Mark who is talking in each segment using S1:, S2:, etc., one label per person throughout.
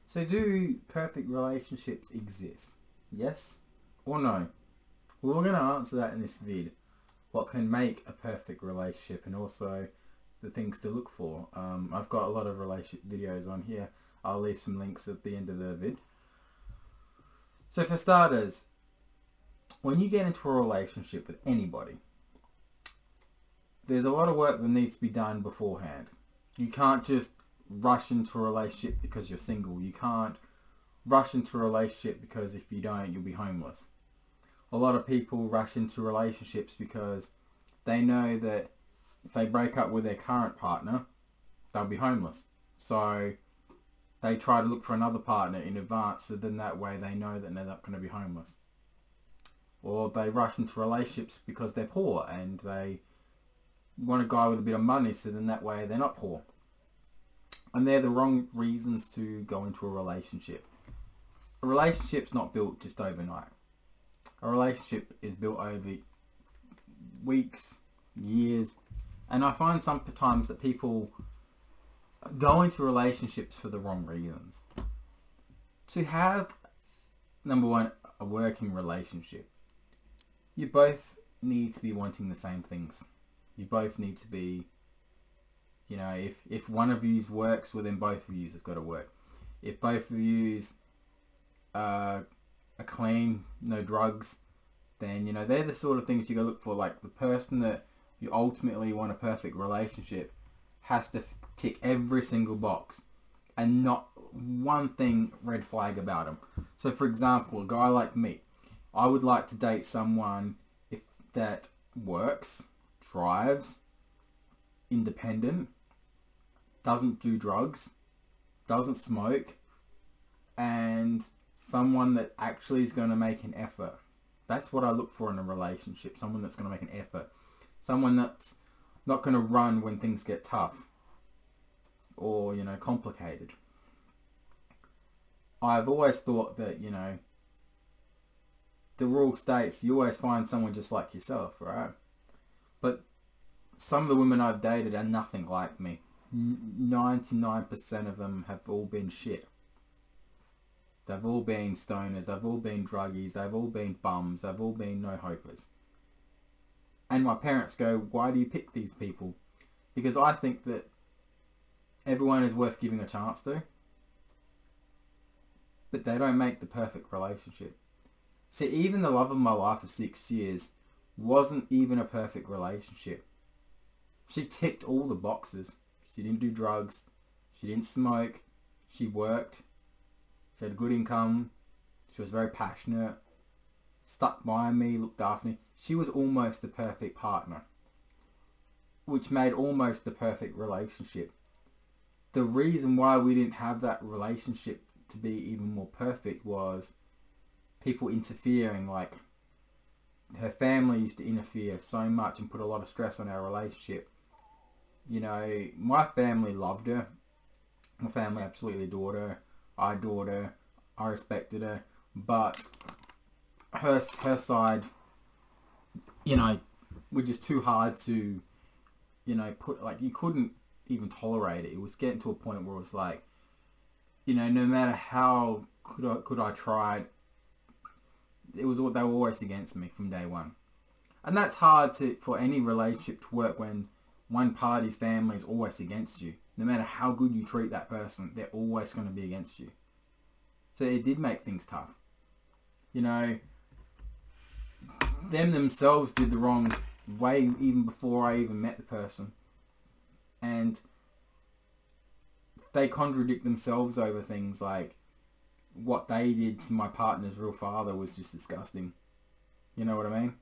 S1: So do perfect relationships exist? Yes or no? Well, we're going to answer that in this vid. What can make a perfect relationship and also the things to look for. I've got a lot of relationship videos on here. I'll leave some links at the end of the vid. So for starters, when you get into a relationship with anybody, there's a lot of work that needs to be done beforehand. You can't just rush into a relationship because you're single. You can't rush into a relationship because if you don't, you'll be homeless. A lot of people rush into relationships because they know that if they break up with their current partner, they'll be homeless. So they try to look for another partner in advance, so then that way they know that they're not going to be homeless. Or they rush into relationships because they're poor and they want a guy with a bit of money, so then that way they're not poor. And they're the wrong reasons to go into a relationship. A relationship's not built just overnight. A relationship is built over weeks, years, and I find sometimes that people go into relationships for the wrong reasons. To have, number one, a working relationship, you both need to be wanting the same things. You both need to be, if one of yous works, well then both of yous have got to work. If both of yous are clean, no drugs, then, they're the sort of things you go look for. Like the person that you ultimately want a perfect relationship has to tick every single box and not one thing red flag about them. So for example, a guy like me, I would like to date someone that works, drives, independent, doesn't do drugs, doesn't smoke, and someone that actually is going to make an effort. That's what I look for in a relationship. Someone that's going to make an effort. Someone that's not going to run when things get tough or, complicated. I've always thought that, the rule states you always find someone just like yourself, right? But some of the women I've dated are nothing like me. 99% of them have all been shit. They've all been stoners, they've all been druggies, they've all been bums, they've all been no-hopers. And my parents go, why do you pick these people? Because I think that everyone is worth giving a chance to. But they don't make the perfect relationship. See, even the love of my life of 6 years wasn't even a perfect relationship. She ticked all the boxes. She didn't do drugs. She didn't smoke. She worked. She had a good income. She was very passionate. Stuck by me, looked after me. She was almost the perfect partner, which made almost the perfect relationship. The reason why we didn't have that relationship to be even more perfect was people interfering. Like, her family used to interfere so much and put a lot of stress on our relationship. My family loved her. My family absolutely adored her. I adored her. I respected her. But her side, were just too hard to, put, like, you couldn't even tolerate it. It was getting to a point where it was like, no matter how could I try, they were always against me from day one. And that's hard for any relationship to work when one party's family is always against you. No matter how good you treat that person, they're always going to be against you. So it did make things tough. Them themselves did the wrong way even before I even met the person. And they contradict themselves over things like what they did to my partner's real father was just disgusting. You know what I mean?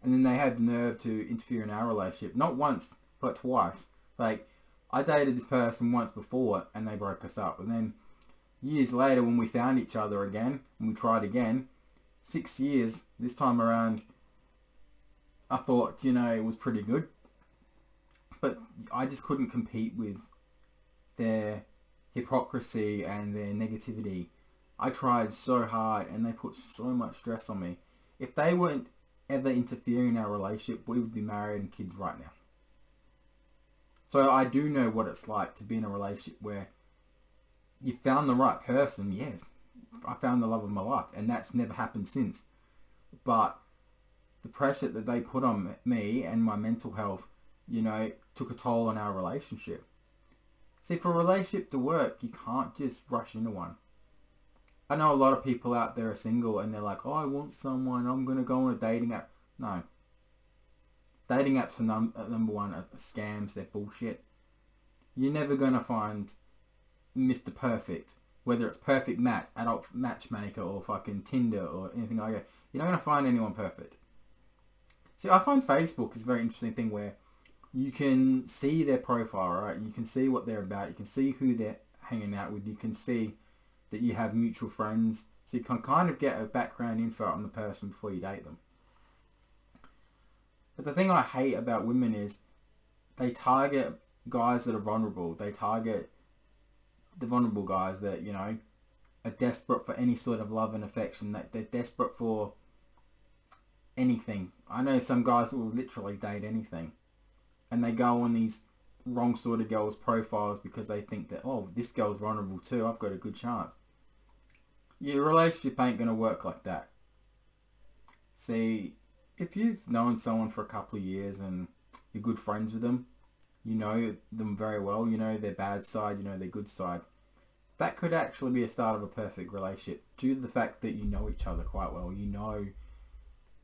S1: And then they had the nerve to interfere in our relationship. Not once, but twice. Like, I dated this person once before and they broke us up. And then years later when we found each other again and we tried again, 6 years, this time around, I thought, it was pretty good. But I just couldn't compete with their hypocrisy and their negativity. I tried so hard and they put so much stress on me. If they weren't ever interfering in our relationship, we would be married and kids right now. So I do know what it's like to be in a relationship where you found the right person, yes, I found the love of my life, and that's never happened since. But the pressure that they put on me and my mental health, took a toll on our relationship. See, for a relationship to work, you can't just rush into one. I know a lot of people out there are single and they're like, oh, I want someone, I'm going to go on a dating app. No. Dating apps are number one are scams, they're bullshit. You're never going to find Mr. Perfect, whether it's Perfect Match, Adult Matchmaker, or fucking Tinder or anything like that. You're not going to find anyone perfect. See, I find Facebook is a very interesting thing where you can see their profile, right? You can see what they're about. You can see who they're hanging out with. You can see that you have mutual friends. So you can kind of get a background info on the person before you date them. But the thing I hate about women is they target guys that are vulnerable. They target the vulnerable guys that, are desperate for any sort of love and affection. That they're desperate for anything. I know some guys that will literally date anything. And they go on these wrong sort of girls' profiles because they think that, oh, this girl's vulnerable too, I've got a good chance. Your relationship ain't going to work like that. See, if you've known someone for a couple of years and you're good friends with them, you know them very well, you know their bad side, you know their good side, that could actually be a start of a perfect relationship due to the fact that you know each other quite well. You know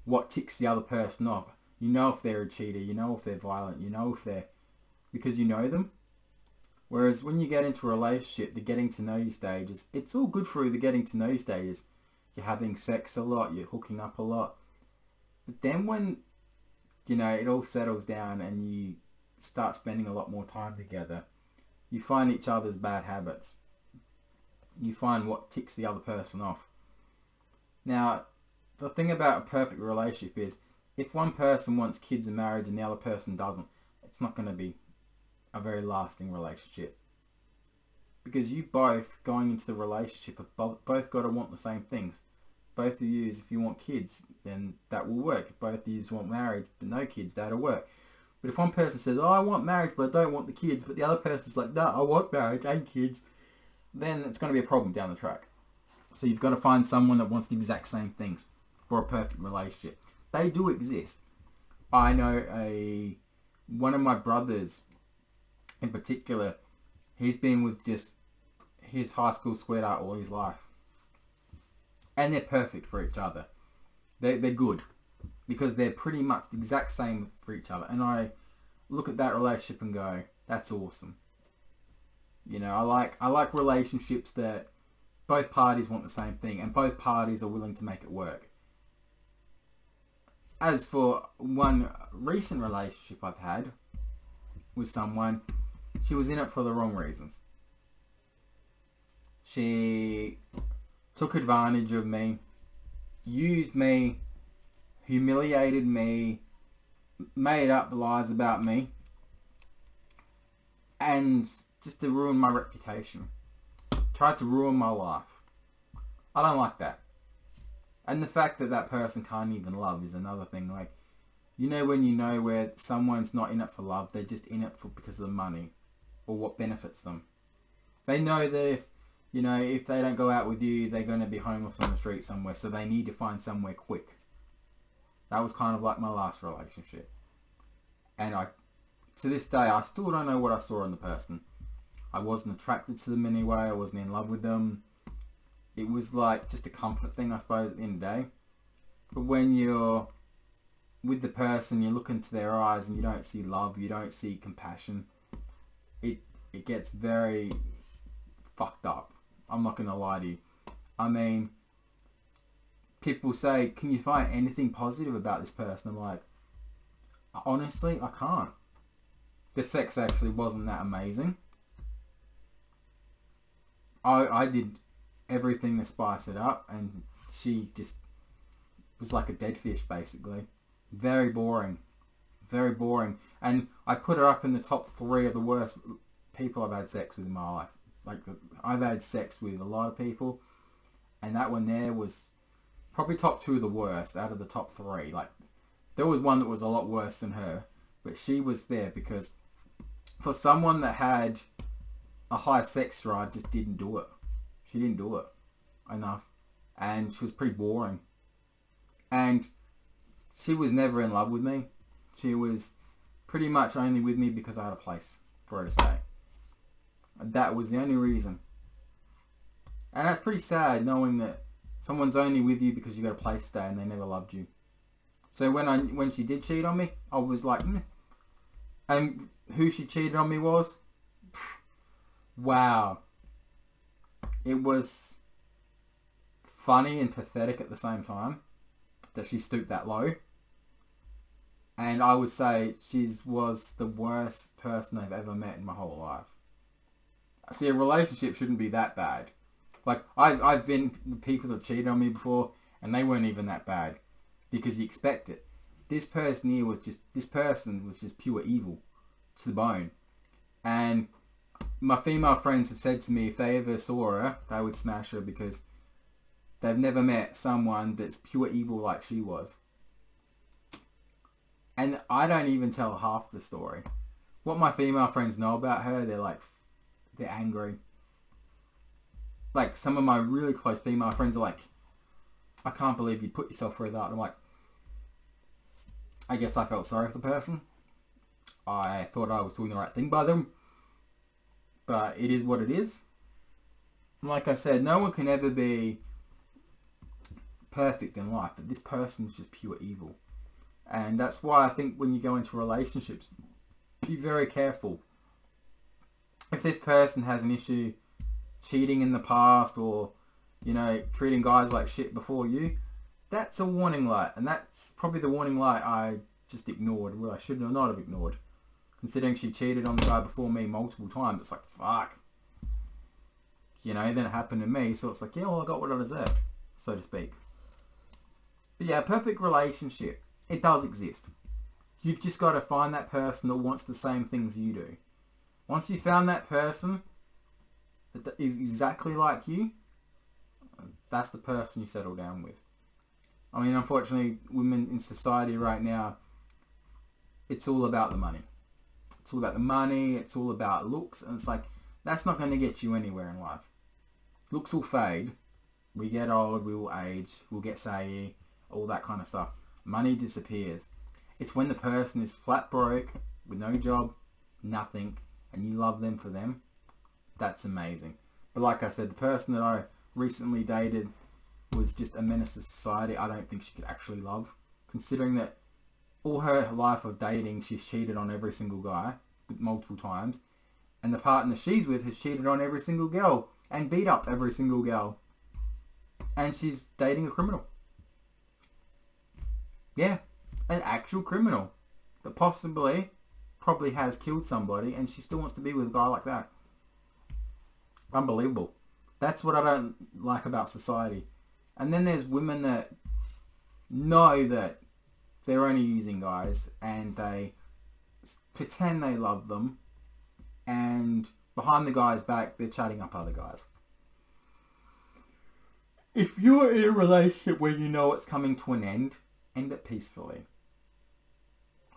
S1: what ticks the other person off. You know if they're a cheater, you know if they're violent, you know if they're... because you know them. Whereas when you get into a relationship, the getting to know you stages, it's all good for the getting to know you stages. You're having sex a lot, you're hooking up a lot. But then when, it all settles down and you start spending a lot more time together, you find each other's bad habits. You find what ticks the other person off. Now, the thing about a perfect relationship is, if one person wants kids and marriage and the other person doesn't, it's not going to be a very lasting relationship. Because you both, going into the relationship, have both got to want the same things. Both of you, if you want kids, then that will work. If both of you want marriage but no kids, that'll work. But if one person says, oh, I want marriage but I don't want the kids, but the other person's like, no, I want marriage and kids, then it's going to be a problem down the track. So you've got to find someone that wants the exact same things for a perfect relationship. They do exist. I know one of my brothers in particular, he's been with just his high school sweetheart all his life. And they're perfect for each other. They're good. Because they're pretty much the exact same for each other. And I look at that relationship and go, that's awesome. I like relationships that both parties want the same thing and both parties are willing to make it work. As for one recent relationship I've had with someone, she was in it for the wrong reasons. She took advantage of me, used me, humiliated me, made up lies about me, and just to ruin my reputation. Tried to ruin my life. I don't like that. And the fact that that person can't even love is another thing. Like, when you know where someone's not in it for love, they're just in it because of the money or what benefits them. They know that if they don't go out with you, they're going to be homeless on the street somewhere, so they need to find somewhere quick. That was kind of like my last relationship. And to this day, I still don't know what I saw in the person. I wasn't attracted to them anyway, I wasn't in love with them. It was like just a comfort thing, I suppose, at the end of the day. But when you're with the person, you look into their eyes and you don't see love, you don't see compassion, it gets very fucked up. I'm not going to lie to you. I mean, people say, can you find anything positive about this person? I'm like, honestly, I can't. The sex actually wasn't that amazing. I did everything to spice it up, and she just was like a dead fish, basically. Very boring. Very boring. And I put her up in the top 3 of the worst people I've had sex with in my life. I've had sex with a lot of people, and that one there was probably top 2 of the worst out of the top 3. There was one that was a lot worse than her, but she was there because for someone that had a high sex drive, just didn't do it. She didn't do it enough. And she was pretty boring. And she was never in love with me. She was pretty much only with me because I had a place for her to stay. That was the only reason. And that's pretty sad, knowing that someone's only with you because you got a place to stay and they never loved you. So when she did cheat on me, I was like, meh. And who she cheated on me was? Wow. It was funny and pathetic at the same time that she stooped that low. And I would say she was the worst person I've ever met in my whole life. See, a relationship shouldn't be that bad. Like, I've been with people that have cheated on me before, and they weren't even that bad. Because you expect it. This person was just pure evil to the bone. And my female friends have said to me if they ever saw her, they would smash her because they've never met someone that's pure evil like she was. And I don't even tell half the story. What my female friends know about her, they're angry. Like, some of my really close female friends are like, I can't believe you put yourself through that. I'm like, I guess I felt sorry for the person. I thought I was doing the right thing by them. But it is what it is. Like I said, no one can ever be perfect in life. But this person is just pure evil. And that's why I think when you go into relationships, be very careful. If this person has an issue cheating in the past or, treating guys like shit before you, that's a warning light. And that's probably the warning light I just ignored. Well, I should not have ignored. Considering she cheated on the guy before me multiple times. It's like, fuck. Then it happened to me. So it's like, yeah, well, I got what I deserved, so to speak. But yeah, a perfect relationship. It does exist. You've just got to find that person that wants the same things you do. Once you found that person that is exactly like you, that's the person you settle down with. I mean, unfortunately, women in society right now, it's all about the money. It's all about the money, it's all about looks, and it's like, that's not going to get you anywhere in life. Looks will fade. We get old, we will age, we'll get saggy, all that kind of stuff. Money disappears. It's when the person is flat broke, with no job, nothing, and you love them for them. That's amazing. But like I said, the person that I recently dated was just a menace to society. I don't think she could actually love. Considering that all her life of dating, she's cheated on every single guy multiple times. And the partner she's with has cheated on every single girl and beat up every single girl. And she's dating a criminal. Yeah, an actual criminal that probably has killed somebody, and she still wants to be with a guy like that. Unbelievable. That's what I don't like about society. And then there's women that know that they're only using guys and they pretend they love them, and behind the guy's back they're chatting up other guys. If you're in a relationship where you know it's coming to an end it peacefully.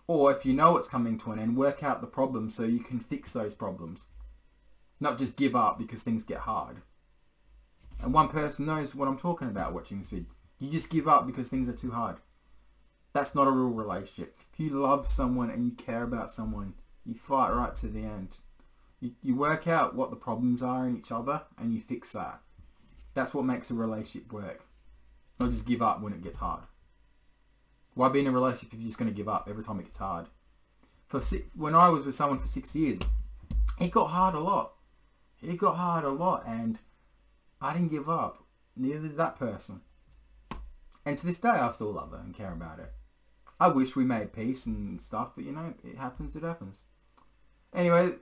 S1: Or if you know it's coming to an end, work out the problem so you can fix those problems. Not just give up because things get hard. And one person knows what I'm talking about watching this video. You just give up because things are too hard. That's not a real relationship. If you love someone and you care about someone, you fight right to the end. You work out what the problems are in each other and you fix that. That's what makes a relationship work. Not just give up when it gets hard. Why be in a relationship if you're just going to give up every time it gets hard? When I was with someone for 6 years, it got hard a lot. It got hard a lot, and I didn't give up. Neither did that person. And to this day, I still love her and care about her. I wish we made peace and stuff, but it happens, it happens. Anyway,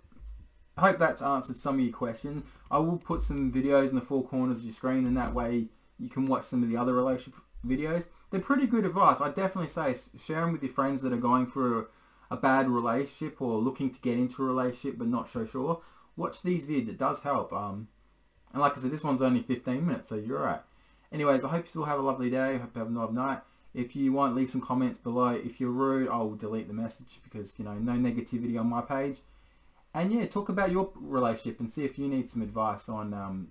S1: I hope that's answered some of your questions. I will put some videos in the four corners of your screen, and that way you can watch some of the other relationship videos. They're pretty good advice. I definitely say share them with your friends that are going through a bad relationship or looking to get into a relationship but not so sure. Watch these vids. It does help. And like I said, this one's only 15 minutes, so you're alright. Anyways, I hope you still have a lovely day. I hope you have a nice night. If you want, leave some comments below. If you're rude, I'll delete the message because, no negativity on my page. And yeah, talk about your relationship and see if you need some advice on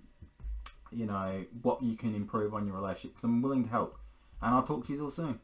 S1: what you can improve on your relationship. 'Cause I'm willing to help. And I'll talk to you all soon.